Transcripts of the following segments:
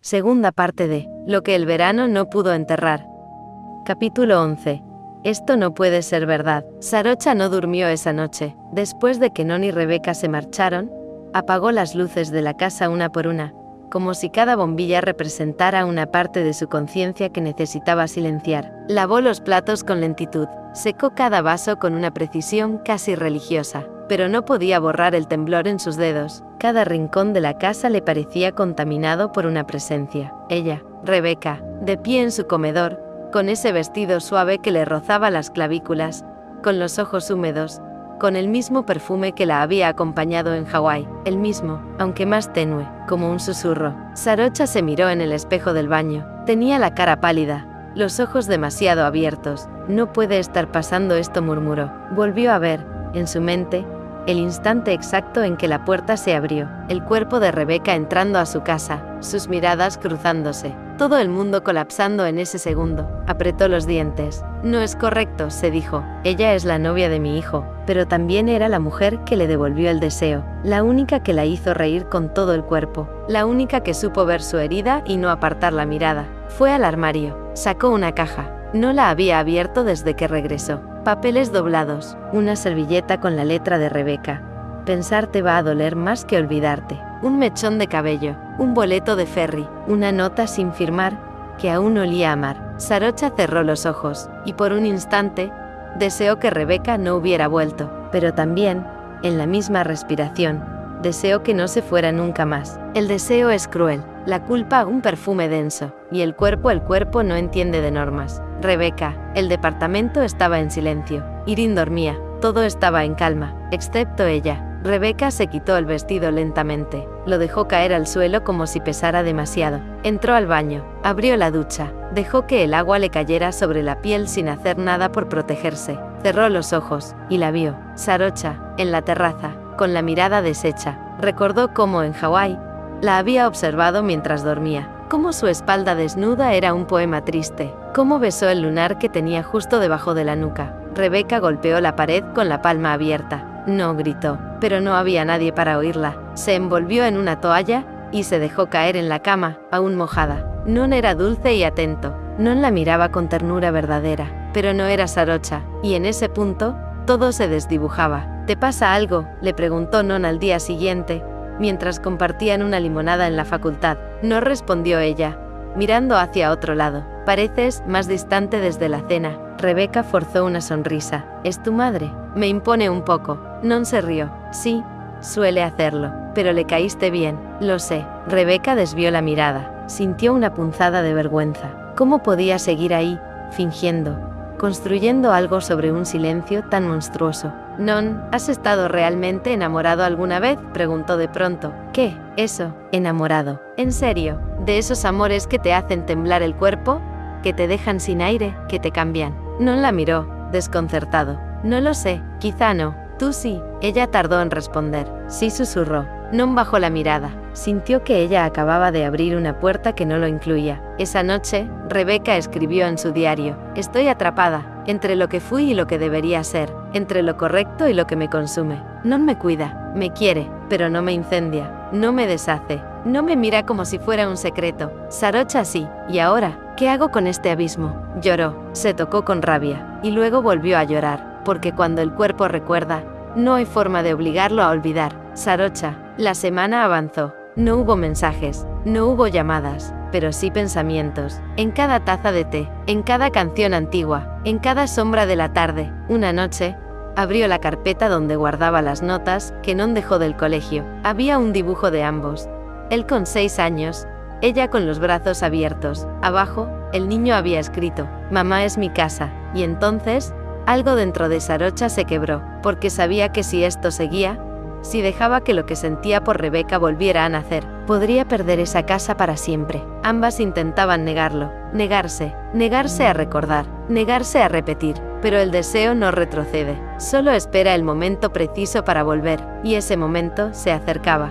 Segunda parte de Lo que el verano no pudo enterrar. Capítulo 11. Esto no puede ser verdad. Sarocha no durmió esa noche. Después de que Non y Rebeca se marcharon, apagó las luces de la casa una por una, como si cada bombilla representara una parte de su conciencia que necesitaba silenciar. Lavó los platos con lentitud, secó cada vaso con una precisión casi religiosa, pero no podía borrar el temblor en sus dedos. Cada rincón de la casa le parecía contaminado por una presencia. Ella, Rebeca, de pie en su comedor, con ese vestido suave que le rozaba las clavículas, con los ojos húmedos, con el mismo perfume que la había acompañado en Hawái, el mismo, aunque más tenue, como un susurro. Sarocha se miró en el espejo del baño. Tenía la cara pálida, los ojos demasiado abiertos. No puede estar pasando esto, murmuró. Volvió a ver, en su mente, el instante exacto en que la puerta se abrió, el cuerpo de Rebeca entrando a su casa, sus miradas cruzándose, todo el mundo colapsando en ese segundo. Apretó los dientes. No es correcto, se dijo. Ella es la novia de mi hijo, pero también era la mujer que le devolvió el deseo, la única que la hizo reír con todo el cuerpo, la única que supo ver su herida y no apartar la mirada. Fue al armario, sacó una caja. No la había abierto desde que regresó. Papeles doblados, una servilleta con la letra de Rebeca. Pensarte va a doler más que olvidarte. Un mechón de cabello, un boleto de ferry, una nota sin firmar, que aún olía a mar. Sarocha cerró los ojos, y por un instante, deseó que Rebeca no hubiera vuelto, pero también, en la misma respiración, deseó que no se fuera nunca más. El deseo es cruel, la culpa un perfume denso, y el cuerpo no entiende de normas. Rebeca, el departamento estaba en silencio. Irene dormía, todo estaba en calma, excepto ella. Rebeca se quitó el vestido lentamente, lo dejó caer al suelo como si pesara demasiado. Entró al baño, abrió la ducha, dejó que el agua le cayera sobre la piel sin hacer nada por protegerse. Cerró los ojos, y la vio, Sarocha, en la terraza, con la mirada deshecha. Recordó cómo en Hawái la había observado mientras dormía, cómo su espalda desnuda era un poema triste, cómo besó el lunar que tenía justo debajo de la nuca. Rebeca golpeó la pared con la palma abierta. No gritó, pero no había nadie para oírla. Se envolvió en una toalla y se dejó caer en la cama, aún mojada. Non era dulce y atento. Non la miraba con ternura verdadera, pero no era Sarocha, y en ese punto, todo se desdibujaba. ¿Te pasa algo?, le preguntó Non al día siguiente, mientras compartían una limonada en la facultad. No respondió ella, mirando hacia otro lado. Pareces más distante desde la cena. Rebeca forzó una sonrisa. ¿Es tu madre? Me impone un poco. Non se rió. Sí, suele hacerlo. Pero le caíste bien. Lo sé. Rebeca desvió la mirada. Sintió una punzada de vergüenza. ¿Cómo podía seguir ahí, fingiendo, construyendo algo sobre un silencio tan monstruoso? Non, ¿has estado realmente enamorado alguna vez?, preguntó de pronto. ¿Qué? Eso, enamorado. ¿En serio? ¿De esos amores que te hacen temblar el cuerpo? ¿Que te dejan sin aire? ¿Que te cambian? Non la miró, desconcertado. No lo sé, quizá no. Tú sí. Ella tardó en responder. Sí, susurró. Non bajó la mirada. Sintió que ella acababa de abrir una puerta que no lo incluía. Esa noche, Rebeca escribió en su diario: estoy atrapada, entre lo que fui y lo que debería ser, entre lo correcto y lo que me consume. Non me cuida, me quiere, pero no me incendia, no me deshace, no me mira como si fuera un secreto. Sarocha sí, ¿y ahora? ¿Qué hago con este abismo? Lloró, se tocó con rabia, y luego volvió a llorar, porque cuando el cuerpo recuerda, no hay forma de obligarlo a olvidar. Sarocha, la semana avanzó. No hubo mensajes, no hubo llamadas, pero sí pensamientos. En cada taza de té, en cada canción antigua, en cada sombra de la tarde. Una noche, abrió la carpeta donde guardaba las notas que Non dejó del colegio. Había un dibujo de ambos. Él con 6 años, ella con los brazos abiertos. Abajo, el niño había escrito: mamá es mi casa. Y entonces, algo dentro de Sarocha se quebró, porque sabía que si esto seguía, si dejaba que lo que sentía por Rebeca volviera a nacer, podría perder esa casa para siempre. Ambas intentaban negarlo, negarse a recordar, negarse a repetir, pero el deseo no retrocede, solo espera el momento preciso para volver, y ese momento se acercaba.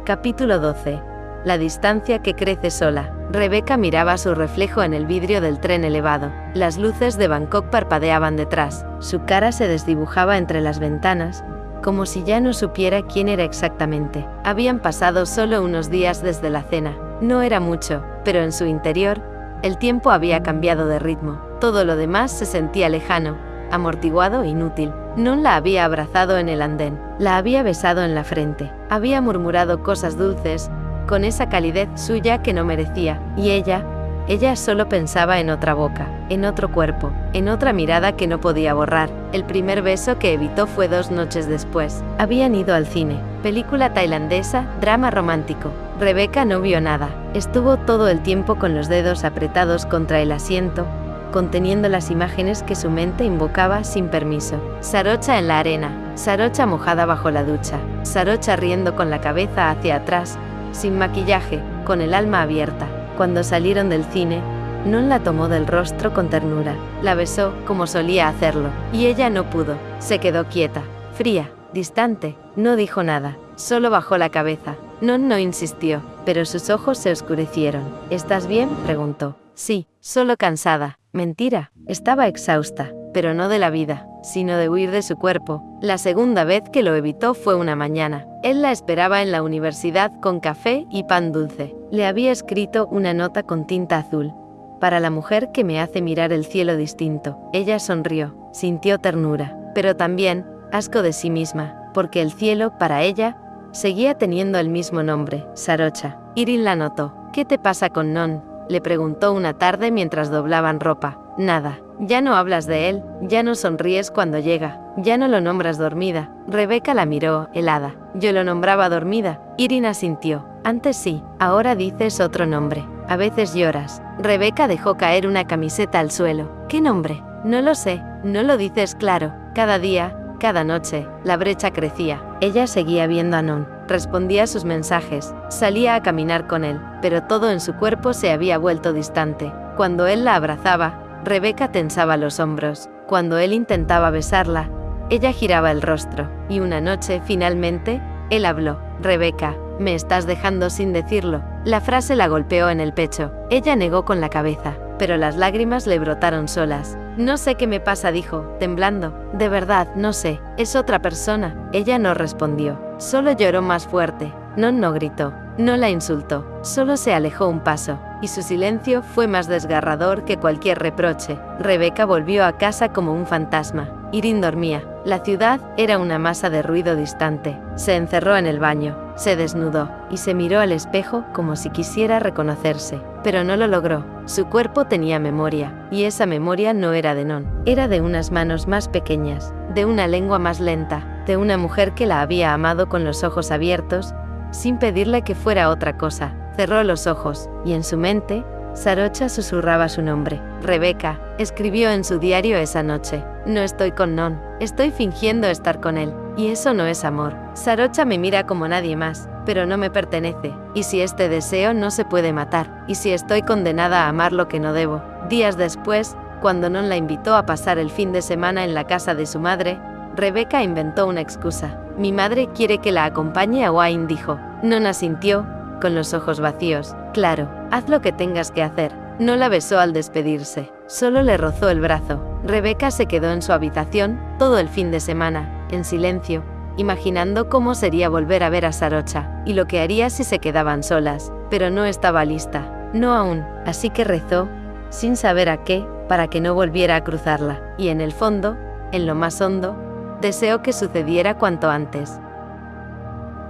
Capítulo 12. La distancia que crece sola. Rebeca miraba su reflejo en el vidrio del tren elevado. Las luces de Bangkok parpadeaban detrás. Su cara se desdibujaba entre las ventanas, como si ya no supiera quién era exactamente. Habían pasado solo unos días desde la cena. No era mucho, pero en su interior, el tiempo había cambiado de ritmo. Todo lo demás se sentía lejano, amortiguado e inútil. Non la había abrazado en el andén, la había besado en la frente, había murmurado cosas dulces, con esa calidez suya que no merecía, y ella solo pensaba en otra boca, en otro cuerpo, en otra mirada que no podía borrar. El primer beso que evitó fue 2 noches después. Habían ido al cine, película tailandesa, drama romántico. Rebeca no vio nada, estuvo todo el tiempo con los dedos apretados contra el asiento, conteniendo las imágenes que su mente invocaba sin permiso. Sarocha en la arena, Sarocha mojada bajo la ducha, Sarocha riendo con la cabeza hacia atrás, sin maquillaje, con el alma abierta. Cuando salieron del cine, Non la tomó del rostro con ternura, la besó como solía hacerlo, y ella no pudo, se quedó quieta, fría, distante, no dijo nada, solo bajó la cabeza. Non no insistió, pero sus ojos se oscurecieron. ¿Estás bien?, preguntó. Sí, solo cansada. Mentira, estaba exhausta, pero no de la vida, sino de huir de su cuerpo. La segunda vez que lo evitó fue una mañana. Él la esperaba en la universidad con café y pan dulce. Le había escrito una nota con tinta azul. Para la mujer que me hace mirar el cielo distinto. Ella sonrió, sintió ternura, pero también asco de sí misma, porque el cielo, para ella, seguía teniendo el mismo nombre, Sarocha. Irin la notó. ¿Qué te pasa con Non?, le preguntó una tarde mientras doblaban ropa. Nada. Ya no hablas de él, ya no sonríes cuando llega, ya no lo nombras dormida. Rebeca la miró, helada. Yo lo nombraba dormida. Irin asintió. Antes sí, ahora dices otro nombre. A veces lloras. Rebeca dejó caer una camiseta al suelo. ¿Qué nombre? No lo sé, no lo dices claro. Cada día, cada noche, la brecha crecía. Ella seguía viendo a Non, respondía a sus mensajes, salía a caminar con él, pero todo en su cuerpo se había vuelto distante. Cuando él la abrazaba, Rebeca tensaba los hombros. Cuando él intentaba besarla, ella giraba el rostro. Y una noche, finalmente, él habló. Rebeca, me estás dejando sin decirlo. La frase la golpeó en el pecho. Ella negó con la cabeza, pero las lágrimas le brotaron solas. No sé qué me pasa, dijo, temblando. De verdad, no sé, es otra persona. Ella no respondió, solo lloró más fuerte. Non no gritó, no la insultó, solo se alejó un paso, y su silencio fue más desgarrador que cualquier reproche. Rebeca volvió a casa como un fantasma. Irin dormía. La ciudad era una masa de ruido distante. Se encerró en el baño, se desnudó, y se miró al espejo como si quisiera reconocerse. Pero no lo logró. Su cuerpo tenía memoria, y esa memoria no era de Non. Era de unas manos más pequeñas, de una lengua más lenta, de una mujer que la había amado con los ojos abiertos, sin pedirle que fuera otra cosa. Cerró los ojos, y en su mente, Sarocha susurraba su nombre. Rebeca, escribió en su diario esa noche. No estoy con Non, estoy fingiendo estar con él. Y eso no es amor. Sarocha me mira como nadie más, pero no me pertenece. Y si este deseo no se puede matar, y si estoy condenada a amar lo que no debo. Días después, cuando Non la invitó a pasar el fin de semana en la casa de su madre, Rebeca inventó una excusa. Mi madre quiere que la acompañe a Wayne, dijo. Non asintió, con los ojos vacíos. Claro, haz lo que tengas que hacer. No la besó al despedirse, solo le rozó el brazo. Rebeca se quedó en su habitación todo el fin de semana, en silencio, imaginando cómo sería volver a ver a Sarocha, y lo que haría si se quedaban solas, pero no estaba lista, no aún, así que rezó, sin saber a qué, para que no volviera a cruzarla, y en el fondo, en lo más hondo, deseó que sucediera cuanto antes.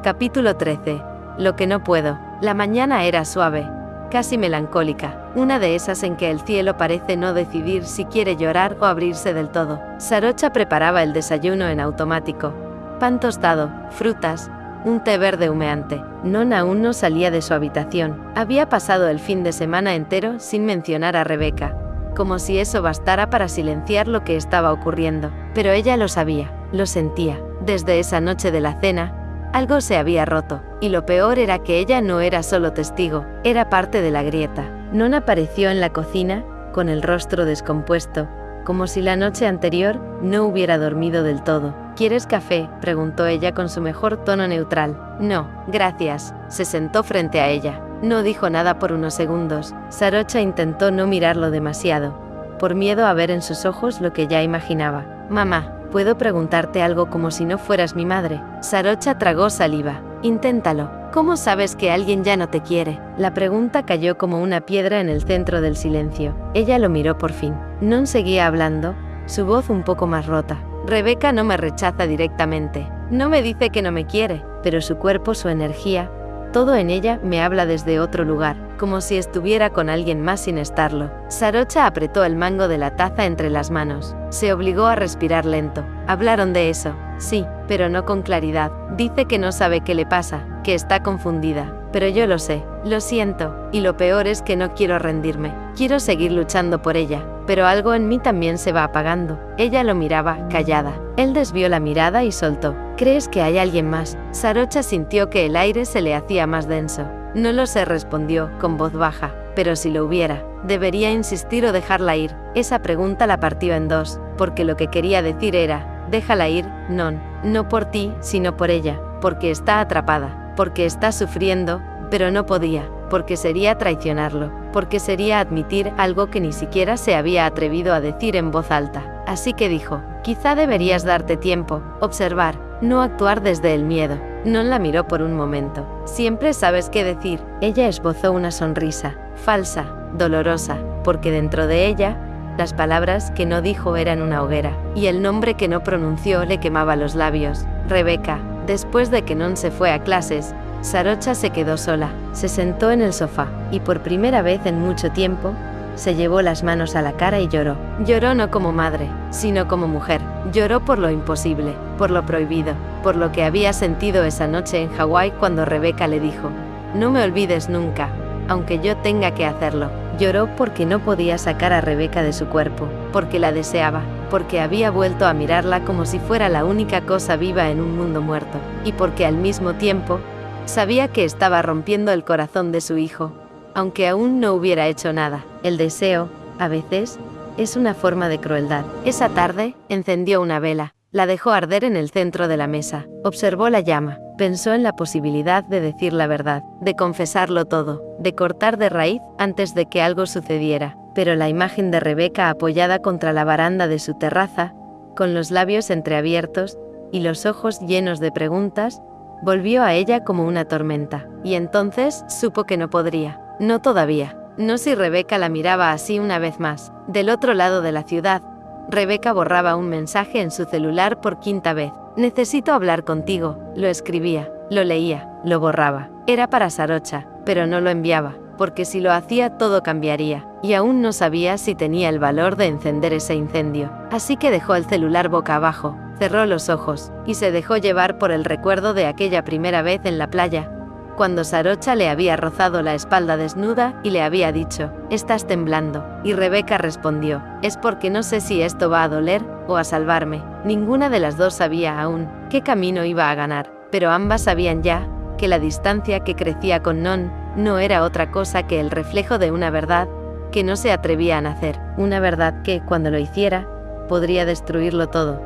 Capítulo 13. Lo que no puedo. La mañana era suave, casi melancólica, una de esas en que el cielo parece no decidir si quiere llorar o abrirse del todo. Sarocha preparaba el desayuno en automático. Pan tostado, frutas, un té verde humeante. Non aún no salía de su habitación. Había pasado el fin de semana entero sin mencionar a Rebeca, como si eso bastara para silenciar lo que estaba ocurriendo. Pero ella lo sabía, lo sentía. Desde esa noche de la cena, algo se había roto, y lo peor era que ella no era solo testigo, era parte de la grieta. Non apareció en la cocina, con el rostro descompuesto, como si la noche anterior no hubiera dormido del todo. ¿Quieres café?, preguntó ella con su mejor tono neutral. No, gracias. Se sentó frente a ella. No dijo nada por unos segundos. Sarocha intentó no mirarlo demasiado, por miedo a ver en sus ojos lo que ya imaginaba. Mamá, ¿Puedo preguntarte algo como si no fueras mi madre? Sarocha tragó saliva. Inténtalo. ¿Cómo sabes que alguien ya no te quiere? La pregunta cayó como una piedra en el centro del silencio. Ella lo miró por fin. Non seguía hablando, su voz un poco más rota. Rebeca no me rechaza directamente. No me dice que no me quiere, pero su cuerpo, su energía, todo en ella me habla desde otro lugar, como si estuviera con alguien más sin estarlo. Sarocha apretó el mango de la taza entre las manos. Se obligó a respirar lento. Hablaron de eso, sí, pero no con claridad. Dice que no sabe qué le pasa, que está confundida. Pero yo lo sé, lo siento, y lo peor es que no quiero rendirme. Quiero seguir luchando por ella, pero algo en mí también se va apagando. Ella lo miraba, callada. Él desvió la mirada y soltó. ¿Crees que hay alguien más? Sarocha sintió que el aire se le hacía más denso. No lo sé, respondió, con voz baja. Pero si lo hubiera, ¿debería insistir o dejarla ir? Esa pregunta la partió en dos, porque lo que quería decir era, déjala ir, no por ti, sino por ella, porque está atrapada, porque está sufriendo, pero no podía, porque sería traicionarlo, porque sería admitir algo que ni siquiera se había atrevido a decir en voz alta. Así que dijo, quizá deberías darte tiempo, observar, no actuar desde el miedo. Non la miró por un momento. Siempre sabes qué decir. Ella esbozó una sonrisa, falsa, dolorosa, porque dentro de ella, las palabras que no dijo eran una hoguera, y el nombre que no pronunció le quemaba los labios. Rebeca. Después de que Non se fue a clases, Sarocha se quedó sola, se sentó en el sofá, y por primera vez en mucho tiempo, se llevó las manos a la cara y lloró. Lloró no como madre, sino como mujer. Lloró por lo imposible, por lo prohibido, por lo que había sentido esa noche en Hawái cuando Rebeca le dijo, no me olvides nunca, aunque yo tenga que hacerlo. Lloró porque no podía sacar a Rebeca de su cuerpo, porque la deseaba, porque había vuelto a mirarla como si fuera la única cosa viva en un mundo muerto, y porque al mismo tiempo, sabía que estaba rompiendo el corazón de su hijo, aunque aún no hubiera hecho nada. El deseo, a veces, es una forma de crueldad. Esa tarde, encendió una vela, la dejó arder en el centro de la mesa, observó la llama, pensó en la posibilidad de decir la verdad, de confesarlo todo, de cortar de raíz antes de que algo sucediera, pero la imagen de Rebeca apoyada contra la baranda de su terraza, con los labios entreabiertos y los ojos llenos de preguntas, volvió a ella como una tormenta, y entonces supo que no podría. No todavía. No si Rebeca la miraba así una vez más. Del otro lado de la ciudad, Rebeca borraba un mensaje en su celular por quinta vez. Necesito hablar contigo. Lo escribía, lo leía, lo borraba. Era para Sarocha, pero no lo enviaba, porque si lo hacía todo cambiaría, y aún no sabía si tenía el valor de encender ese incendio. Así que dejó el celular boca abajo, cerró los ojos, y se dejó llevar por el recuerdo de aquella primera vez en la playa, cuando Sarocha le había rozado la espalda desnuda y le había dicho, estás temblando, y Rebeca respondió, es porque no sé si esto va a doler o a salvarme. Ninguna de las dos sabía aún qué camino iba a ganar, pero ambas sabían ya que la distancia que crecía con Non no era otra cosa que el reflejo de una verdad que no se atrevían a hacer, una verdad que, cuando lo hiciera, podría destruirlo todo.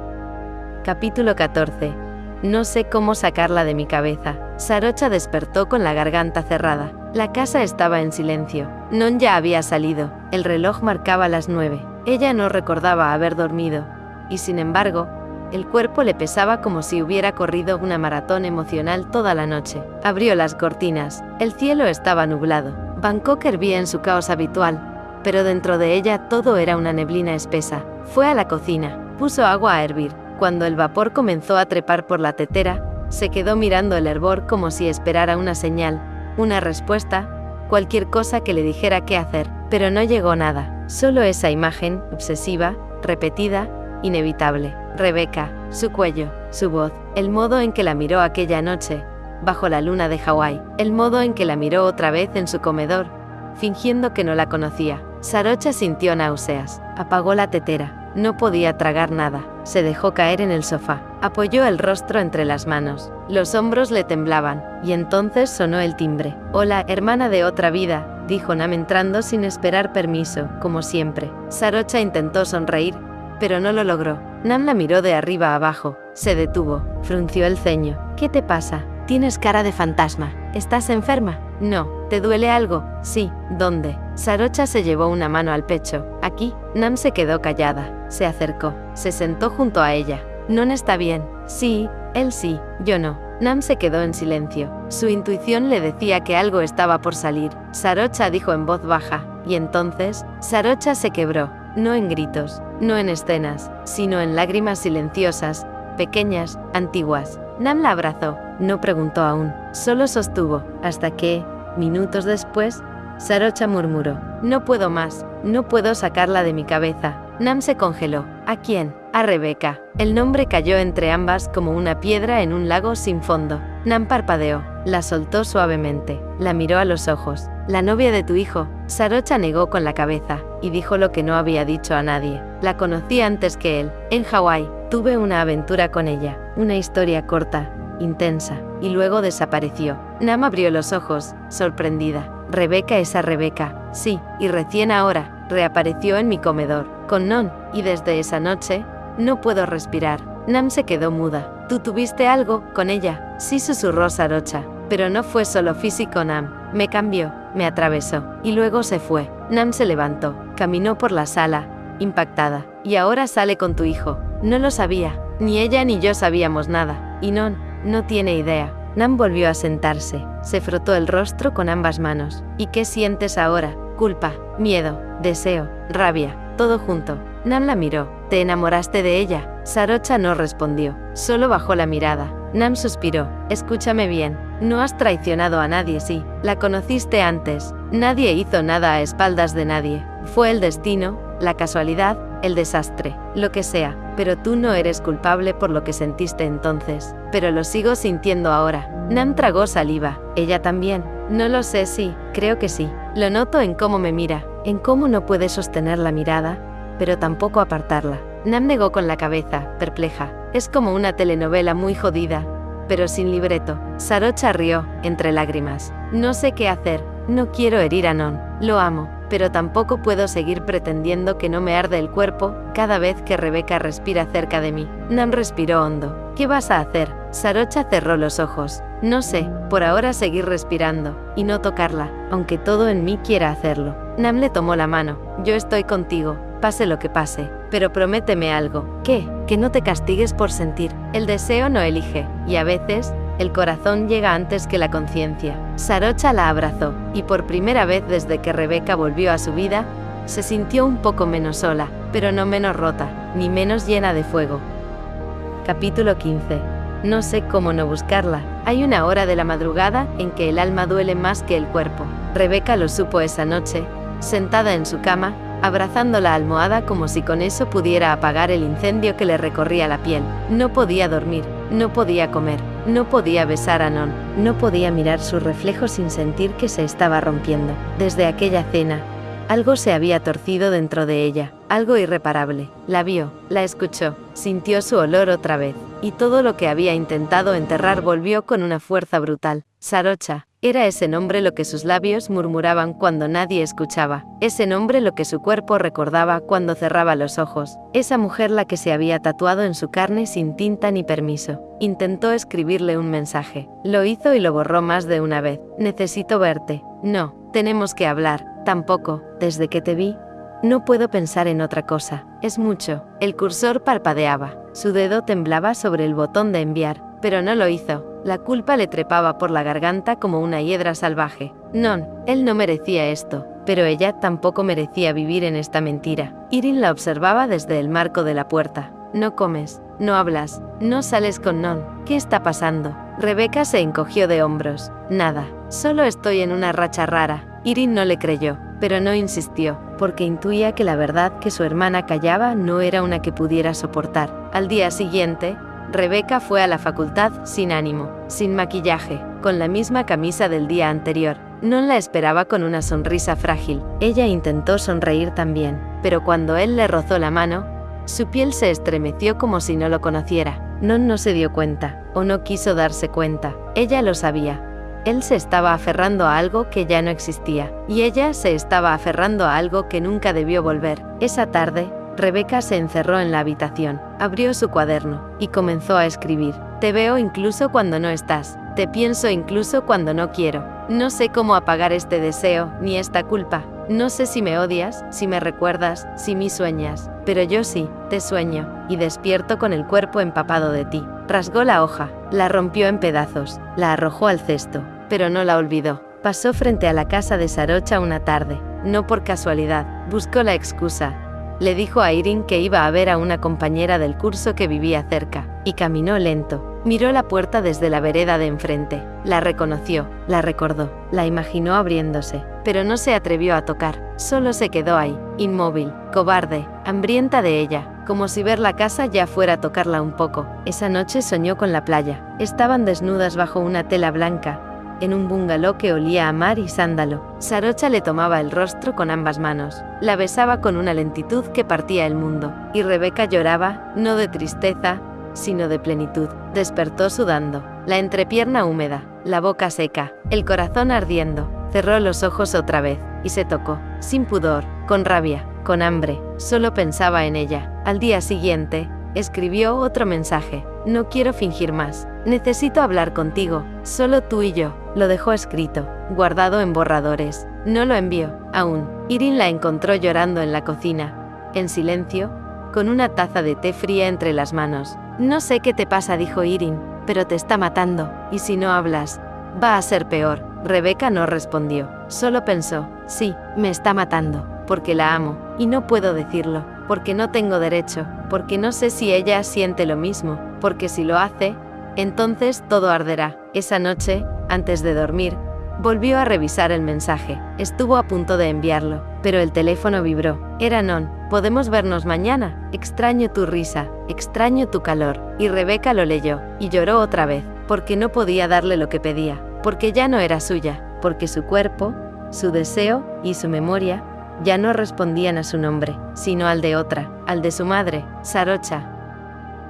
Capítulo 14. No sé cómo sacarla de mi cabeza. Sarocha despertó con la garganta cerrada. La casa estaba en silencio. Non ya había salido. El reloj marcaba las 9. Ella no recordaba haber dormido. Y sin embargo, el cuerpo le pesaba como si hubiera corrido una maratón emocional toda la noche. Abrió las cortinas. El cielo estaba nublado. Bangkok hervía en su caos habitual, pero dentro de ella todo era una neblina espesa. Fue a la cocina. Puso agua a hervir. Cuando el vapor comenzó a trepar por la tetera, se quedó mirando el hervor como si esperara una señal, una respuesta, cualquier cosa que le dijera qué hacer, pero no llegó nada, solo esa imagen, obsesiva, repetida, inevitable. Rebeca, su cuello, su voz, el modo en que la miró aquella noche, bajo la luna de Hawái, el modo en que la miró otra vez en su comedor, fingiendo que no la conocía. Sarocha sintió náuseas, apagó la tetera. No podía tragar nada. Se dejó caer en el sofá. Apoyó el rostro entre las manos. Los hombros le temblaban, y entonces sonó el timbre. Hola, hermana de otra vida, dijo Nam entrando sin esperar permiso, como siempre. Sarocha intentó sonreír, pero no lo logró. Nam la miró de arriba a abajo. Se detuvo. Frunció el ceño. ¿Qué te pasa? Tienes cara de fantasma. ¿Estás enferma? No. ¿Te duele algo? Sí. ¿Dónde? Sarocha se llevó una mano al pecho. ¿Aquí? Nam se quedó callada. Se acercó. Se sentó junto a ella. Non está bien. Sí, él sí, yo no. Nam se quedó en silencio. Su intuición le decía que algo estaba por salir. Sarocha dijo en voz baja, y entonces, Sarocha se quebró, no en gritos, no en escenas, sino en lágrimas silenciosas, pequeñas, antiguas. Nam la abrazó, no preguntó aún, solo sostuvo, hasta que, minutos después, Sarocha murmuró, no puedo más, no puedo sacarla de mi cabeza. Nam se congeló. ¿A quién? A Rebeca. El nombre cayó entre ambas como una piedra en un lago sin fondo. Nam parpadeó, la soltó suavemente, la miró a los ojos. La novia de tu hijo. Sarocha negó con la cabeza, y dijo lo que no había dicho a nadie. La conocí antes que él, en Hawái. Tuve una aventura con ella, una historia corta, intensa, y luego desapareció. Nam abrió los ojos, sorprendida. Rebeca, esa Rebeca, sí, y recién ahora, reapareció en mi comedor, con Non, y desde esa noche, no puedo respirar. Nam se quedó muda. ¿Tú tuviste algo con ella? Sí, susurró Sarocha, pero no fue solo físico. Nam me cambió, me atravesó, y luego se fue. Nam se levantó, caminó por la sala, impactada, y ahora sale con tu hijo. No lo sabía, ni ella ni yo sabíamos nada, y Non, no tiene idea. Nam volvió a sentarse, se frotó el rostro con ambas manos. ¿Y qué sientes ahora? Culpa, miedo, deseo, rabia, todo junto. Nam la miró. ¿Te enamoraste de ella? Sarocha no respondió, solo bajó la mirada. Nam suspiró. Escúchame bien, no has traicionado a nadie, sí. La conociste antes. Nadie hizo nada a espaldas de nadie. Fue el destino, la casualidad, el desastre, lo que sea, pero tú no eres culpable por lo que sentiste entonces. Pero lo sigo sintiendo ahora. Nam tragó saliva. ¿Ella también? No lo sé, sí, creo que sí. Lo noto en cómo me mira, en cómo no puede sostener la mirada, pero tampoco apartarla. Nam negó con la cabeza, perpleja. Es como una telenovela muy jodida, pero sin libreto. Sarocha rió, entre lágrimas. No sé qué hacer, no quiero herir a Non. Lo amo, pero tampoco puedo seguir pretendiendo que no me arde el cuerpo cada vez que Rebeca respira cerca de mí. Nam respiró hondo. ¿Qué vas a hacer? Sarocha cerró los ojos. No sé, por ahora seguir respirando, y no tocarla, aunque todo en mí quiera hacerlo. Nam le tomó la mano. Yo estoy contigo, pase lo que pase, pero prométeme algo. ¿Qué? Que no te castigues por sentir. El deseo no elige, y a veces, el corazón llega antes que la conciencia. Sarocha la abrazó, y por primera vez desde que Rebeca volvió a su vida, se sintió un poco menos sola, pero no menos rota, ni menos llena de fuego. Capítulo 15. No sé cómo no buscarla. Hay una hora de la madrugada en que el alma duele más que el cuerpo. Rebeca lo supo esa noche, sentada en su cama, abrazando la almohada como si con eso pudiera apagar el incendio que le recorría la piel. No podía dormir, no podía comer, no podía besar a Non, no podía mirar su reflejo sin sentir que se estaba rompiendo. Desde aquella cena, algo se había torcido dentro de ella, algo irreparable. La vio, la escuchó, sintió su olor otra vez, y todo lo que había intentado enterrar volvió con una fuerza brutal. Sarocha. Era ese nombre lo que sus labios murmuraban cuando nadie escuchaba, ese nombre lo que su cuerpo recordaba cuando cerraba los ojos, esa mujer la que se había tatuado en su carne sin tinta ni permiso. Intentó escribirle un mensaje, lo hizo y lo borró más de una vez. Necesito verte. No, tenemos que hablar. Tampoco, desde que te vi, no puedo pensar en otra cosa. Es mucho. El cursor parpadeaba, su dedo temblaba sobre el botón de enviar, pero no lo hizo. La culpa le trepaba por la garganta como una hiedra salvaje. Non, él no merecía esto, pero ella tampoco merecía vivir en esta mentira. Irin la observaba desde el marco de la puerta. No comes, no hablas, no sales con Non. ¿Qué está pasando? Rebeca se encogió de hombros. Nada, solo estoy en una racha rara. Irin no le creyó, pero no insistió, porque intuía que la verdad que su hermana callaba no era una que pudiera soportar. Al día siguiente, Rebeca fue a la facultad sin ánimo, sin maquillaje, con la misma camisa del día anterior. Non la esperaba con una sonrisa frágil. Ella intentó sonreír también, pero cuando él le rozó la mano, su piel se estremeció como si no lo conociera. Non no se dio cuenta, o no quiso darse cuenta. Ella lo sabía. Él se estaba aferrando a algo que ya no existía, y ella se estaba aferrando a algo que nunca debió volver. Esa tarde, Rebeca se encerró en la habitación, abrió su cuaderno, y comenzó a escribir. Te veo incluso cuando no estás, te pienso incluso cuando no quiero. No sé cómo apagar este deseo, ni esta culpa. No sé si me odias, si me recuerdas, si me sueñas, pero yo sí, te sueño, y despierto con el cuerpo empapado de ti. Rasgó la hoja, la rompió en pedazos, la arrojó al cesto, pero no la olvidó. Pasó frente a la casa de Sarocha una tarde, no por casualidad, buscó la excusa. Le dijo a Irene que iba a ver a una compañera del curso que vivía cerca, y caminó lento. Miró la puerta desde la vereda de enfrente, la reconoció, la recordó, la imaginó abriéndose, pero no se atrevió a tocar, solo se quedó ahí, inmóvil, cobarde, hambrienta de ella, como si ver la casa ya fuera a tocarla un poco. Esa noche soñó con la playa, estaban desnudas bajo una tela blanca, en un bungalow que olía a mar y sándalo. Sarocha le tomaba el rostro con ambas manos, la besaba con una lentitud que partía el mundo, y Rebeca lloraba, no de tristeza, sino de plenitud. Despertó sudando, la entrepierna húmeda, la boca seca, el corazón ardiendo. Cerró los ojos otra vez, y se tocó, sin pudor, con rabia, con hambre, solo pensaba en ella. Al día siguiente, escribió otro mensaje. No quiero fingir más. Necesito hablar contigo, solo tú y yo. Lo dejó escrito, guardado en borradores. No lo envió, aún. Irene la encontró llorando en la cocina, en silencio, con una taza de té fría entre las manos. No sé qué te pasa, dijo Irene, pero te está matando, y si no hablas, va a ser peor. Rebeca no respondió, solo pensó, sí, me está matando, porque la amo, y no puedo decirlo, porque no tengo derecho, porque no sé si ella siente lo mismo, porque si lo hace, entonces todo arderá. Esa noche, antes de dormir, volvió a revisar el mensaje. Estuvo a punto de enviarlo, pero el teléfono vibró. Era Non. ¿Podemos vernos mañana? Extraño tu risa, extraño tu calor. Y Rebeca lo leyó, y lloró otra vez, porque no podía darle lo que pedía, porque ya no era suya, porque su cuerpo, su deseo y su memoria ya no respondían a su nombre, sino al de otra, al de su madre, Sarocha.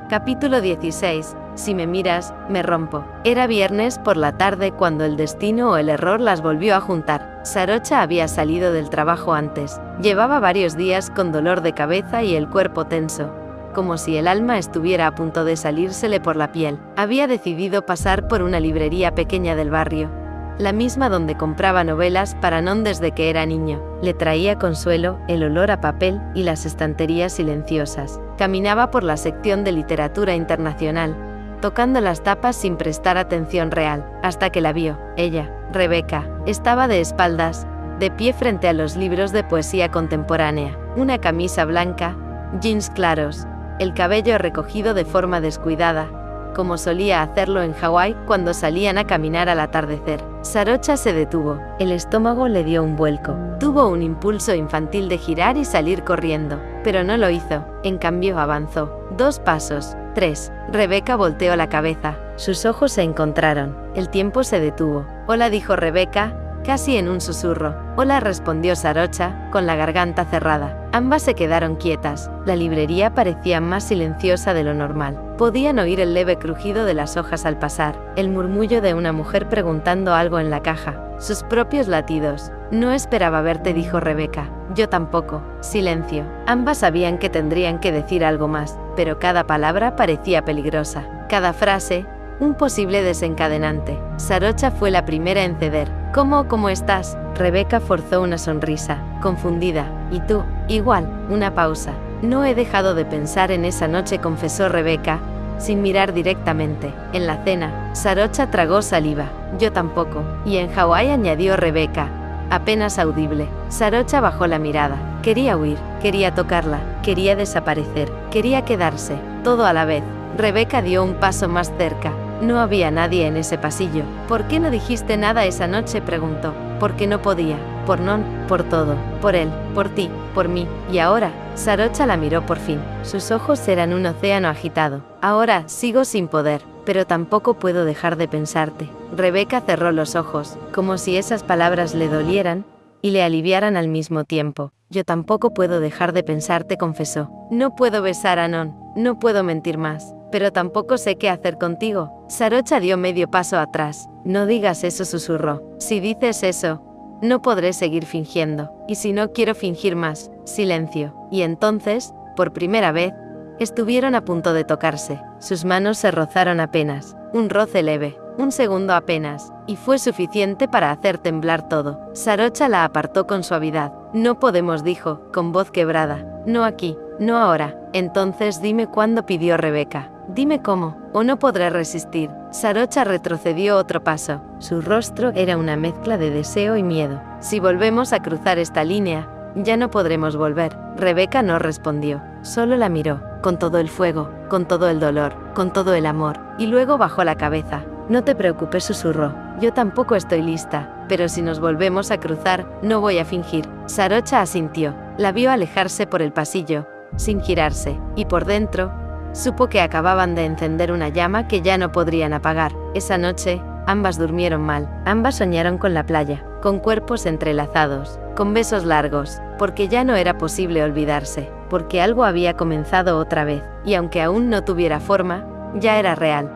Capítulo 16. Si me miras, me rompo. Era viernes por la tarde cuando el destino o el error las volvió a juntar. Sarocha había salido del trabajo antes. Llevaba varios días con dolor de cabeza y el cuerpo tenso, como si el alma estuviera a punto de salírsele por la piel. Había decidido pasar por una librería pequeña del barrio, la misma donde compraba novelas para Non desde que era niño. Le traía consuelo, el olor a papel y las estanterías silenciosas. Caminaba por la sección de literatura internacional, tocando las tapas sin prestar atención real, hasta que la vio. Ella, Rebeca, estaba de espaldas, de pie frente a los libros de poesía contemporánea, una camisa blanca, jeans claros, el cabello recogido de forma descuidada, como solía hacerlo en Hawái cuando salían a caminar al atardecer. Sarocha se detuvo, el estómago le dio un vuelco. Tuvo un impulso infantil de girar y salir corriendo, pero no lo hizo. En cambio avanzó. 2 pasos, 3. Rebeca volteó la cabeza. Sus ojos se encontraron. El tiempo se detuvo. Hola, dijo Rebeca, casi en un susurro. Hola, respondió Sarocha, con la garganta cerrada. Ambas se quedaron quietas. La librería parecía más silenciosa de lo normal. Podían oír el leve crujido de las hojas al pasar, el murmullo de una mujer preguntando algo en la caja, sus propios latidos. No esperaba verte, dijo Rebeca. Yo tampoco. Silencio. Ambas sabían que tendrían que decir algo más, pero cada palabra parecía peligrosa. Cada frase, un posible desencadenante. Sarocha fue la primera en ceder. ¿Cómo estás? Rebeca forzó una sonrisa, confundida. ¿Y tú? Igual. Una pausa. No he dejado de pensar en esa noche, confesó Rebeca, sin mirar directamente. En la cena, Sarocha tragó saliva. Yo tampoco. Y en Hawái, añadió Rebeca, apenas audible. Sarocha bajó la mirada. Quería huir, quería tocarla, quería desaparecer, quería quedarse, todo a la vez. Rebeca dio un paso más cerca. No había nadie en ese pasillo. ¿Por qué no dijiste nada esa noche?, preguntó. Porque no podía. Por Non, por todo. Por él, por ti, por mí. Y ahora, Sarocha la miró por fin. Sus ojos eran un océano agitado. Ahora, sigo sin poder, pero tampoco puedo dejar de pensarte. Rebeca cerró los ojos, como si esas palabras le dolieran y le aliviaran al mismo tiempo. Yo tampoco puedo dejar de pensarte, confesó. No puedo besar a Non, no puedo mentir más, pero tampoco sé qué hacer contigo. Sarocha dio medio paso atrás. No digas eso, susurró. Si dices eso, no podré seguir fingiendo. Y si no quiero fingir más, silencio. Y entonces, por primera vez, estuvieron a punto de tocarse. Sus manos se rozaron apenas. Un roce leve. un segundo apenas, y fue suficiente para hacer temblar todo. Sarocha la apartó con suavidad. No podemos, dijo, con voz quebrada. No aquí, no ahora. Entonces dime cuándo, pidió Rebeca. Dime cómo, o no podré resistir. Sarocha retrocedió otro paso. Su rostro era una mezcla de deseo y miedo. Si volvemos a cruzar esta línea, ya no podremos volver. Rebeca no respondió, solo la miró, con todo el fuego, con todo el dolor, con todo el amor, y luego bajó la cabeza. No te preocupes, susurró. Yo tampoco estoy lista, pero si nos volvemos a cruzar, no voy a fingir. Sarocha asintió. La vio alejarse por el pasillo, sin girarse, y por dentro, supo que acababan de encender una llama que ya no podrían apagar. Esa noche, ambas durmieron mal. Ambas soñaron con la playa, con cuerpos entrelazados, con besos largos, porque ya no era posible olvidarse, porque algo había comenzado otra vez, y aunque aún no tuviera forma, ya era real.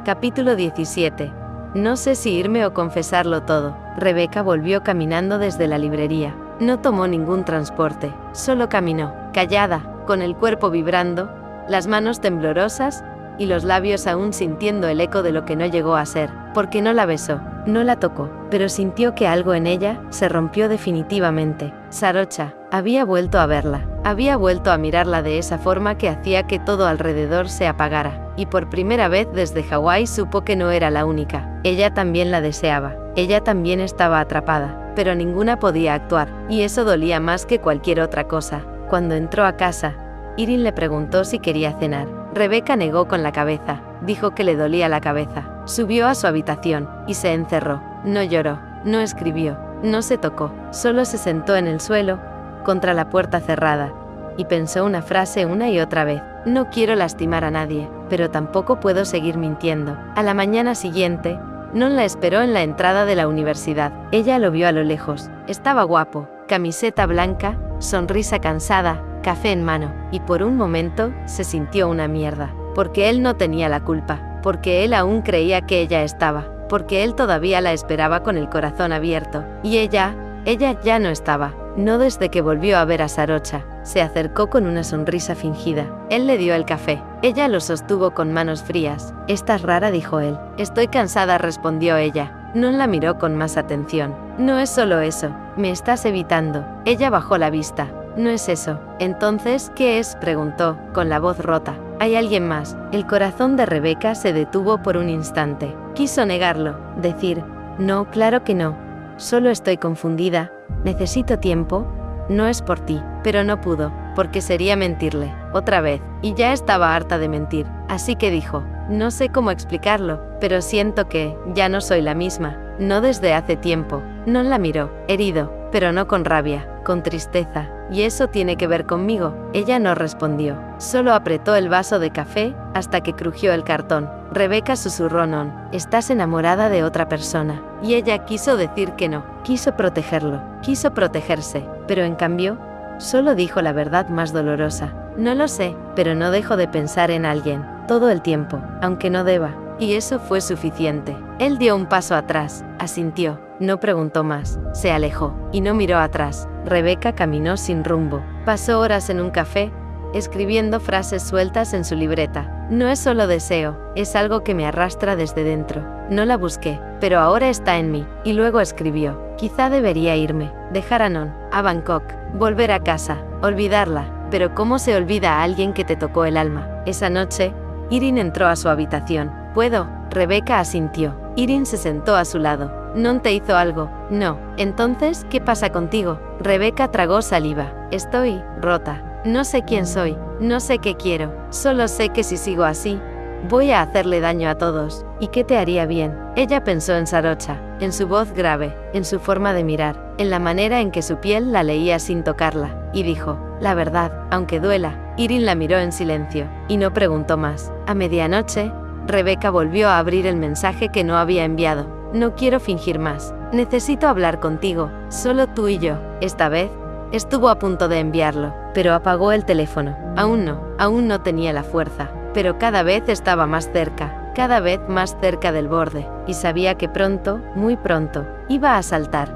Capítulo 17. No sé si irme o confesarlo todo. Rebeca volvió caminando desde la librería. No tomó ningún transporte, solo caminó, callada, con el cuerpo vibrando, las manos temblorosas, y los labios aún sintiendo el eco de lo que no llegó a ser, porque no la besó, no la tocó, pero sintió que algo en ella se rompió definitivamente. Sarocha había vuelto a verla, había vuelto a mirarla de esa forma que hacía que todo alrededor se apagara, y por primera vez desde Hawái supo que no era la única. Ella también la deseaba, ella también estaba atrapada, pero ninguna podía actuar, y eso dolía más que cualquier otra cosa. Cuando entró a casa, Irene le preguntó si quería cenar. Rebeca negó con la cabeza, dijo que le dolía la cabeza. Subió a su habitación, y se encerró. No lloró, no escribió, no se tocó, solo se sentó en el suelo, contra la puerta cerrada, y pensó una frase una y otra vez. No quiero lastimar a nadie, pero tampoco puedo seguir mintiendo. A la mañana siguiente, Non la esperó en la entrada de la universidad. Ella lo vio a lo lejos. Estaba guapo, camiseta blanca, sonrisa cansada, café en mano, y por un momento, se sintió una mierda. Porque él no tenía la culpa, porque él aún creía que ella estaba, porque él todavía la esperaba con el corazón abierto, y ella ya no estaba. No desde que volvió a ver a Sarocha. Se acercó con una sonrisa fingida. Él le dio el café. Ella lo sostuvo con manos frías. Estás rara, dijo él. Estoy cansada, respondió ella. Non la miró con más atención. No es solo eso. Me estás evitando. Ella bajó la vista. No es eso. Entonces, ¿qué es?, preguntó, con la voz rota. Hay alguien más. El corazón de Rebeca se detuvo por un instante. Quiso negarlo, decir, no, claro que no. Solo estoy confundida. Necesito tiempo. No es por ti, pero no pudo, porque sería mentirle, otra vez, y ya estaba harta de mentir, así que dijo, no sé cómo explicarlo, pero siento que, ya no soy la misma, no desde hace tiempo. Non la miró, herido, pero no con rabia, con tristeza, y eso tiene que ver conmigo. Ella no respondió, solo apretó el vaso de café, hasta que crujió el cartón. Rebeca susurró, Non, estás enamorada de otra persona, y ella quiso decir que no, quiso protegerlo, quiso protegerse, pero en cambio, solo dijo la verdad más dolorosa. No lo sé, pero no dejo de pensar en alguien, todo el tiempo, aunque no deba. Y eso fue suficiente. Él dio un paso atrás, asintió, no preguntó más, se alejó, y no miró atrás. Rebeca caminó sin rumbo. Pasó horas en un café, escribiendo frases sueltas en su libreta. No es solo deseo, es algo que me arrastra desde dentro. No la busqué, pero ahora está en mí. Y luego escribió, quizá debería irme, dejar a Non, a Bangkok, volver a casa, olvidarla. Pero ¿cómo se olvida a alguien que te tocó el alma? Esa noche, Irene entró a su habitación. ¿Puedo? Rebeca asintió. Irene se sentó a su lado. ¿Non te hizo algo? No. Entonces, ¿qué pasa contigo? Rebeca tragó saliva. Estoy rota. No sé quién soy. No sé qué quiero. Solo sé que si sigo así, voy a hacerle daño a todos. ¿Y qué te haría bien? Ella pensó en Sarocha, en su voz grave, en su forma de mirar, en la manera en que su piel la leía sin tocarla, y dijo, la verdad, aunque duela. Irene la miró en silencio, y no preguntó más. A medianoche, Rebeca volvió a abrir el mensaje que no había enviado. No quiero fingir más. Necesito hablar contigo, solo tú y yo. Esta vez, estuvo a punto de enviarlo, pero apagó el teléfono. Aún no tenía la fuerza, pero cada vez estaba más cerca, cada vez más cerca del borde, y sabía que pronto, muy pronto, iba a saltar.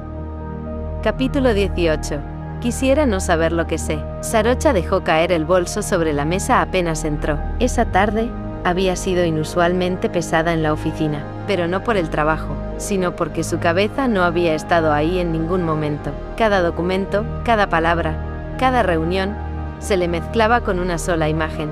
Capítulo 18. Quisiera no saber lo que sé. Sarocha dejó caer el bolso sobre la mesa apenas entró. Esa tarde, había sido inusualmente pesada en la oficina, pero no por el trabajo, sino porque su cabeza no había estado ahí en ningún momento. Cada documento, cada palabra, cada reunión, se le mezclaba con una sola imagen.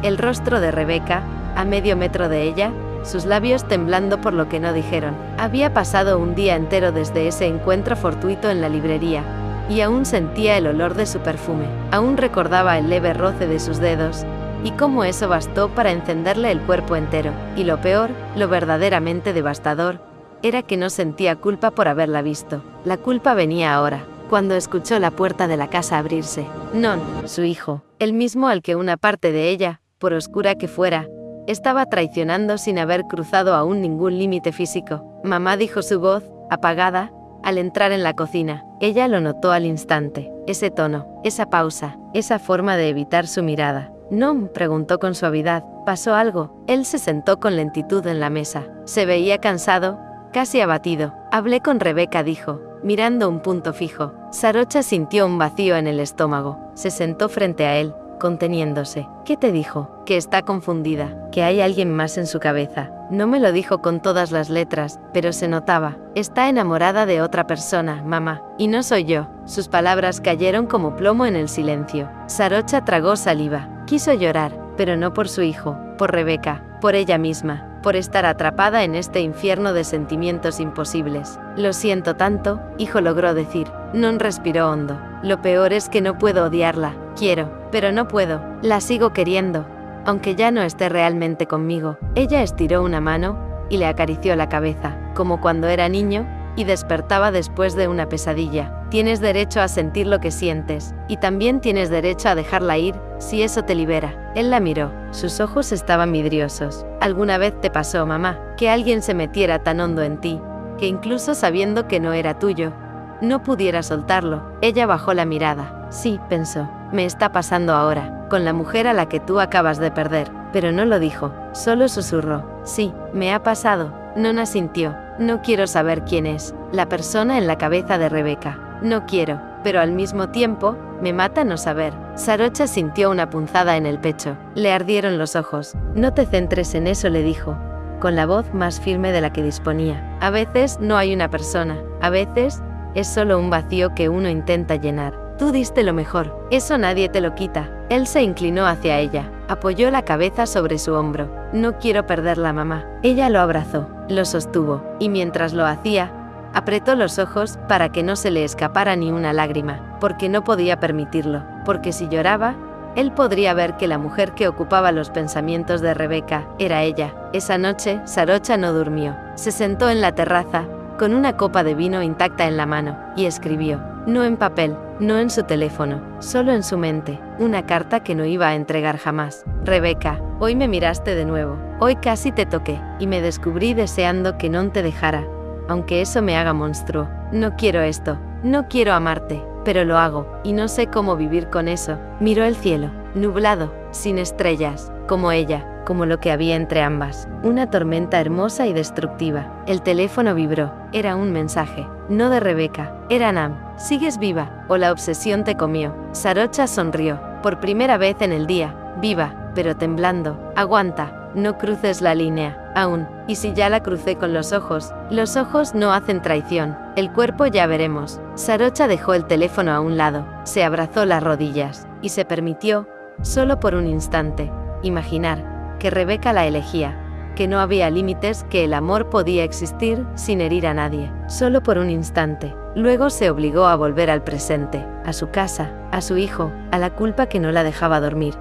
El rostro de Rebeca, a medio metro de ella, sus labios temblando por lo que no dijeron. Había pasado un día entero desde ese encuentro fortuito en la librería, y aún sentía el olor de su perfume. Aún recordaba el leve roce de sus dedos, y cómo eso bastó para encenderle el cuerpo entero. Y lo peor, lo verdaderamente devastador, era que no sentía culpa por haberla visto. La culpa venía ahora, cuando escuchó la puerta de la casa abrirse. Non, su hijo, el mismo al que una parte de ella, por oscura que fuera, estaba traicionando sin haber cruzado aún ningún límite físico. Mamá, dijo su voz, apagada, al entrar en la cocina. Ella lo notó al instante. Ese tono, esa pausa, esa forma de evitar su mirada. «Non», preguntó con suavidad. ¿Pasó algo? Él se sentó con lentitud en la mesa. Se veía cansado, casi abatido. «Hablé con Rebeca», dijo, mirando un punto fijo. Sarocha sintió un vacío en el estómago. Se sentó frente a él, conteniéndose. «¿Qué te dijo?» «Que está confundida, que hay alguien más en su cabeza». «No me lo dijo con todas las letras, pero se notaba. Está enamorada de otra persona, mamá, y no soy yo». Sus palabras cayeron como plomo en el silencio. Sarocha tragó saliva. Quiso llorar, pero no por su hijo, por Rebeca, por ella misma, por estar atrapada en este infierno de sentimientos imposibles. «Lo siento tanto», hijo, logró decir. Non respiró hondo. «Lo peor es que no puedo odiarla. Quiero, pero no puedo. La sigo queriendo, aunque ya no esté realmente conmigo». Ella estiró una mano y le acarició la cabeza, como cuando era niño y despertaba después de una pesadilla. «Tienes derecho a sentir lo que sientes, y también tienes derecho a dejarla ir, si eso te libera». Él la miró. Sus ojos estaban vidriosos. «¿Alguna vez te pasó, mamá, que alguien se metiera tan hondo en ti, que incluso sabiendo que no era tuyo, no pudiera soltarlo?» Ella bajó la mirada. «Sí», pensó, «me está pasando ahora, con la mujer a la que tú acabas de perder». Pero no lo dijo, solo susurró. «Sí, me ha pasado». Non asintió. «No quiero saber quién es, la persona en la cabeza de Rebeca. No quiero, pero al mismo tiempo, me mata no saber». Sarocha sintió una punzada en el pecho. Le ardieron los ojos. «No te centres en eso», le dijo, con la voz más firme de la que disponía. «A veces no hay una persona, a veces es solo un vacío que uno intenta llenar. Tú diste lo mejor, eso nadie te lo quita». Él se inclinó hacia ella, apoyó la cabeza sobre su hombro. «No quiero perderla, mamá». Ella lo abrazó, lo sostuvo, y mientras lo hacía, apretó los ojos para que no se le escapara ni una lágrima, porque no podía permitirlo, porque si lloraba, él podría ver que la mujer que ocupaba los pensamientos de Rebeca era ella. Esa noche, Sarocha no durmió. Se sentó en la terraza, con una copa de vino intacta en la mano, y escribió. No en papel, no en su teléfono, solo en su mente, una carta que no iba a entregar jamás. «Rebeca, hoy me miraste de nuevo, hoy casi te toqué, y me descubrí deseando que non te dejara, aunque eso me haga monstruo. No quiero esto, no quiero amarte, pero lo hago, y no sé cómo vivir con eso». Miró el cielo, nublado, sin estrellas, como ella, como lo que había entre ambas, una tormenta hermosa y destructiva. El teléfono vibró, era un mensaje, no de Rebeca, era Nam. «¿Sigues viva, o la obsesión te comió?» Sarocha sonrió, por primera vez en el día, viva, pero temblando. «Aguanta, no cruces la línea, aún, y si ya la crucé con los ojos no hacen traición, el cuerpo ya veremos». Sarocha dejó el teléfono a un lado, se abrazó las rodillas, y se permitió, solo por un instante, imaginar que Rebeca la elegía, que no había límites, que el amor podía existir sin herir a nadie, solo por un instante. Luego se obligó a volver al presente, a su casa, a su hijo, a la culpa que no la dejaba dormir.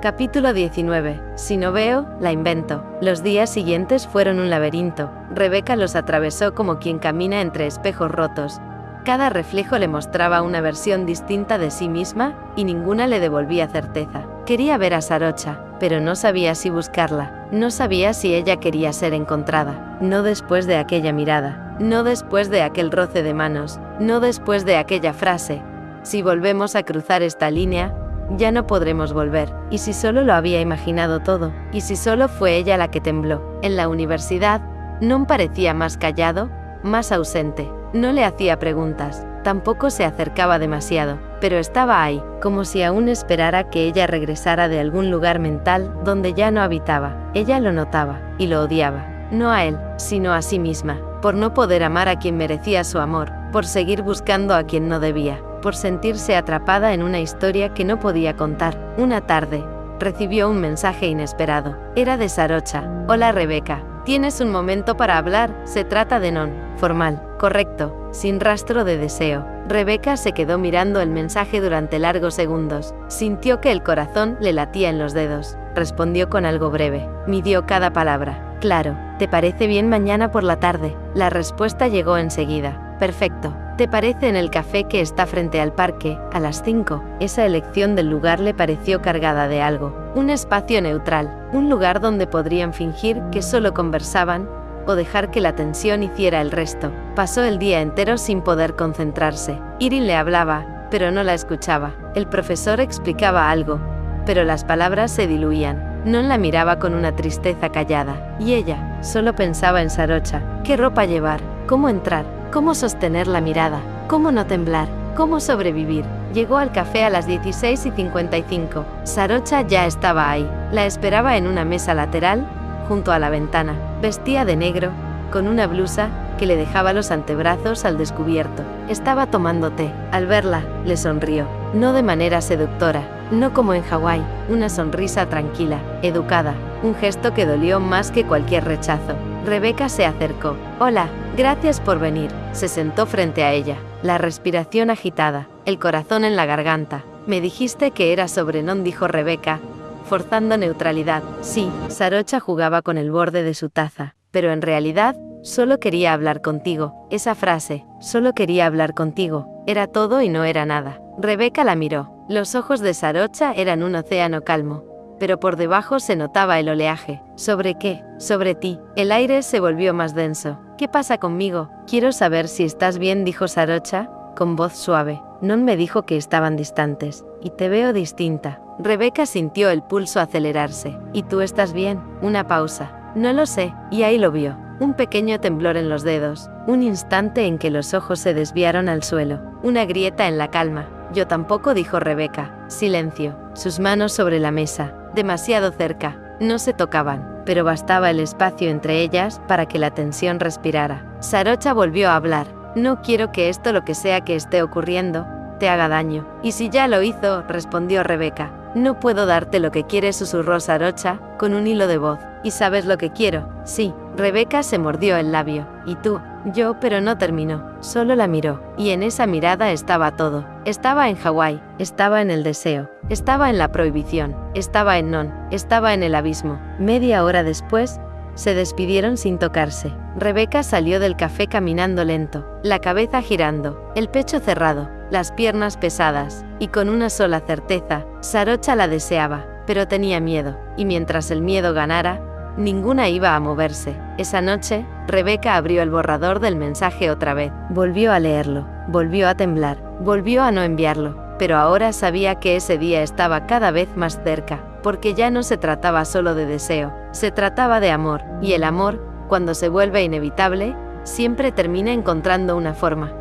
Capítulo 19. Si no veo, la invento. Los días siguientes fueron un laberinto. Rebeca los atravesó como quien camina entre espejos rotos. Cada reflejo le mostraba una versión distinta de sí misma, y ninguna le devolvía certeza. Quería ver a Sarocha, pero no sabía si buscarla, no sabía si ella quería ser encontrada. No después de aquella mirada, no después de aquel roce de manos, no después de aquella frase. Si volvemos a cruzar esta línea, ya no podremos volver. Y si solo lo había imaginado todo, y si solo fue ella la que tembló. En la universidad, Non parecía más callado, más ausente. No le hacía preguntas, tampoco se acercaba demasiado, pero estaba ahí, como si aún esperara que ella regresara de algún lugar mental donde ya no habitaba. Ella lo notaba, y lo odiaba, no a él, sino a sí misma, por no poder amar a quien merecía su amor, por seguir buscando a quien no debía, por sentirse atrapada en una historia que no podía contar. Una tarde, recibió un mensaje inesperado. Era de Sarocha. Hola Rebeca. ¿Tienes un momento para hablar? Se trata de Non. Formal. Correcto. Sin rastro de deseo. Rebeca se quedó mirando el mensaje durante largos segundos. Sintió que el corazón le latía en los dedos. Respondió con algo breve. Midió cada palabra. Claro. ¿Te parece bien mañana por la tarde? La respuesta llegó enseguida. Perfecto. ¿Te parece en el café que está frente al parque, a las 5? Esa elección del lugar le pareció cargada de algo. Un espacio neutral, un lugar donde podrían fingir que solo conversaban, o dejar que la tensión hiciera el resto. Pasó el día entero sin poder concentrarse. Irene le hablaba, pero no la escuchaba. El profesor explicaba algo, pero las palabras se diluían. Non la miraba con una tristeza callada, y ella solo pensaba en Sarocha. ¿Qué ropa llevar? ¿Cómo entrar? ¿Cómo sostener la mirada? ¿Cómo no temblar? ¿Cómo sobrevivir? Llegó al café a las 16:55. Sarocha ya estaba ahí. La esperaba en una mesa lateral, junto a la ventana. Vestía de negro, con una blusa que le dejaba los antebrazos al descubierto. Estaba tomando té. Al verla, le sonrió. No de manera seductora, no como en Hawái, una sonrisa tranquila, educada, un gesto que dolió más que cualquier rechazo. Rebeca se acercó. Hola, gracias por venir. Se sentó frente a ella, la respiración agitada, el corazón en la garganta. Me dijiste que era sobre Non, dijo Rebeca, forzando neutralidad. Sí, Sarocha jugaba con el borde de su taza, pero en realidad, solo quería hablar contigo. Esa frase, solo quería hablar contigo, era todo y no era nada. Rebeca la miró. Los ojos de Sarocha eran un océano calmo, pero por debajo se notaba el oleaje. ¿Sobre qué? Sobre ti. El aire se volvió más denso. ¿Qué pasa conmigo? Quiero saber si estás bien, dijo Sarocha, con voz suave. Non me dijo que estaban distantes, y te veo distinta. Rebeca sintió el pulso acelerarse. ¿Y tú estás bien? Una pausa. No lo sé, y ahí lo vio. Un pequeño temblor en los dedos, un instante en que los ojos se desviaron al suelo, una grieta en la calma. Yo tampoco, dijo Rebeca. Silencio. Sus manos sobre la mesa, demasiado cerca. No se tocaban, pero bastaba el espacio entre ellas para que la tensión respirara. Sarocha volvió a hablar. No quiero que esto, lo que sea que esté ocurriendo, te haga daño. Y si ya lo hizo, respondió Rebeca. No puedo darte lo que quieres, susurró Sarocha, con un hilo de voz. ¿Y sabes lo que quiero? Sí. Rebeca se mordió el labio. ¿Y tú? Yo, pero no terminó. Solo la miró. Y en esa mirada estaba todo. Estaba en Hawái. Estaba en el deseo. Estaba en la prohibición. Estaba en Non. Estaba en el abismo. Media hora después, se despidieron sin tocarse. Rebeca salió del café caminando lento, la cabeza girando, el pecho cerrado, las piernas pesadas, y con una sola certeza, Sarocha la deseaba, pero tenía miedo, y mientras el miedo ganara, ninguna iba a moverse. Esa noche, Rebeca abrió el borrador del mensaje otra vez. Volvió a leerlo, volvió a temblar, volvió a no enviarlo, pero ahora sabía que ese día estaba cada vez más cerca, porque ya no se trataba solo de deseo, se trataba de amor, y el amor, cuando se vuelve inevitable, siempre termina encontrando una forma.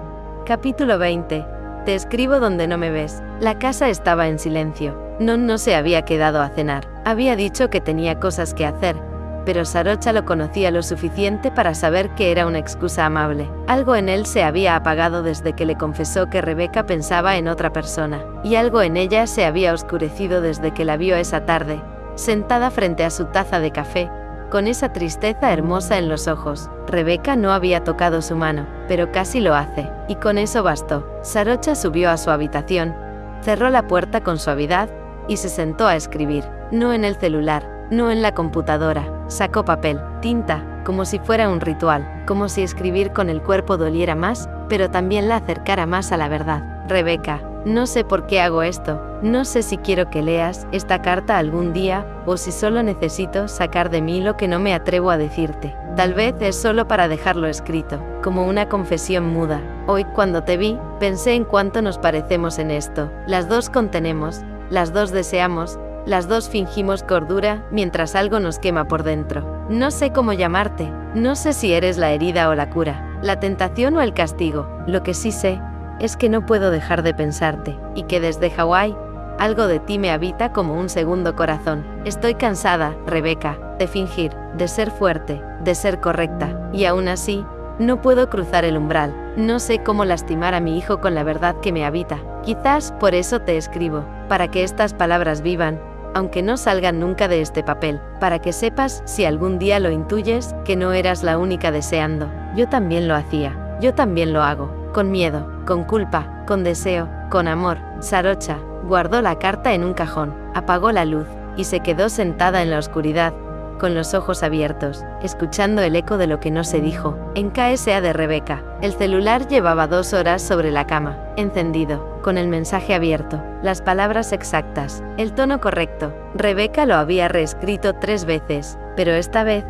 Capítulo 20. Te escribo donde no me ves. La casa estaba en silencio. Non no se había quedado a cenar. Había dicho que tenía cosas que hacer, pero Sarocha lo conocía lo suficiente para saber que era una excusa amable. Algo en él se había apagado desde que le confesó que Rebeca pensaba en otra persona, y algo en ella se había oscurecido desde que la vio esa tarde, sentada frente a su taza de café, con esa tristeza hermosa en los ojos. Rebeca no había tocado su mano, pero casi lo hace, y con eso bastó. Sarocha subió a su habitación, cerró la puerta con suavidad, y se sentó a escribir. No en el celular, no en la computadora. Sacó papel, tinta, como si fuera un ritual, como si escribir con el cuerpo doliera más, pero también la acercara más a la verdad. Rebeca, no sé por qué hago esto, no sé si quiero que leas esta carta algún día, o si solo necesito sacar de mí lo que no me atrevo a decirte. Tal vez es solo para dejarlo escrito, como una confesión muda. Hoy, cuando te vi, pensé en cuánto nos parecemos en esto. Las dos contenemos, las dos deseamos, las dos fingimos cordura mientras algo nos quema por dentro. No sé cómo llamarte, no sé si eres la herida o la cura, la tentación o el castigo. Lo que sí sé es que no puedo dejar de pensarte, y que desde Hawái, algo de ti me habita como un segundo corazón. Estoy cansada, Rebeca, de fingir, de ser fuerte, de ser correcta, y aún así, no puedo cruzar el umbral. No sé cómo lastimar a mi hijo con la verdad que me habita. Quizás por eso te escribo, para que estas palabras vivan, aunque no salgan nunca de este papel, para que sepas, si algún día lo intuyes, que no eras la única deseando. Yo también lo hacía, yo también lo hago, con miedo, con culpa, con deseo, con amor. Sarocha guardó la carta en un cajón, apagó la luz, y se quedó sentada en la oscuridad, con los ojos abiertos, escuchando el eco de lo que no se dijo. En KSA de Rebeca, el celular llevaba 2 horas sobre la cama, encendido, con el mensaje abierto, las palabras exactas, el tono correcto. Rebeca lo había reescrito 3 veces, pero esta vez,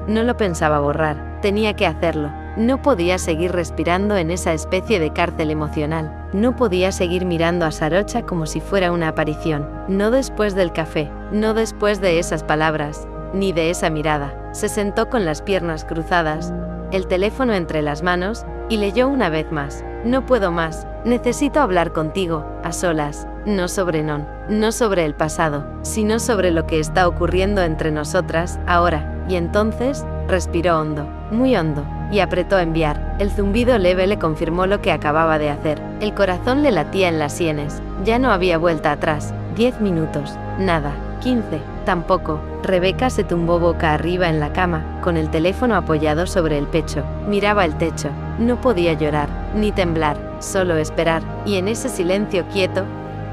no lo pensaba borrar, tenía que hacerlo. No podía seguir respirando en esa especie de cárcel emocional. No podía seguir mirando a Sarocha como si fuera una aparición. No después del café, no después de esas palabras, ni de esa mirada. Se sentó con las piernas cruzadas, el teléfono entre las manos, y leyó una vez más. No puedo más, necesito hablar contigo, a solas, no sobre Non, no sobre el pasado, sino sobre lo que está ocurriendo entre nosotras, ahora. Y entonces, respiró hondo, muy hondo, y apretó enviar. El zumbido leve le confirmó lo que acababa de hacer. El corazón le latía en las sienes. Ya no había vuelta atrás. 10 minutos. Nada. 15. Tampoco. Rebeca se tumbó boca arriba en la cama, con el teléfono apoyado sobre el pecho. Miraba el techo. No podía llorar, ni temblar, solo esperar. Y en ese silencio quieto,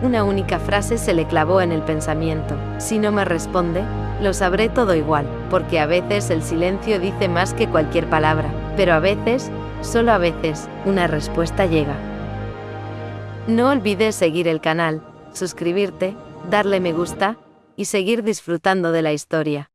una única frase se le clavó en el pensamiento. Si no me responde, lo sabré todo igual, porque a veces el silencio dice más que cualquier palabra, pero a veces, solo a veces, una respuesta llega. No olvides seguir el canal, suscribirte, darle me gusta, y seguir disfrutando de la historia.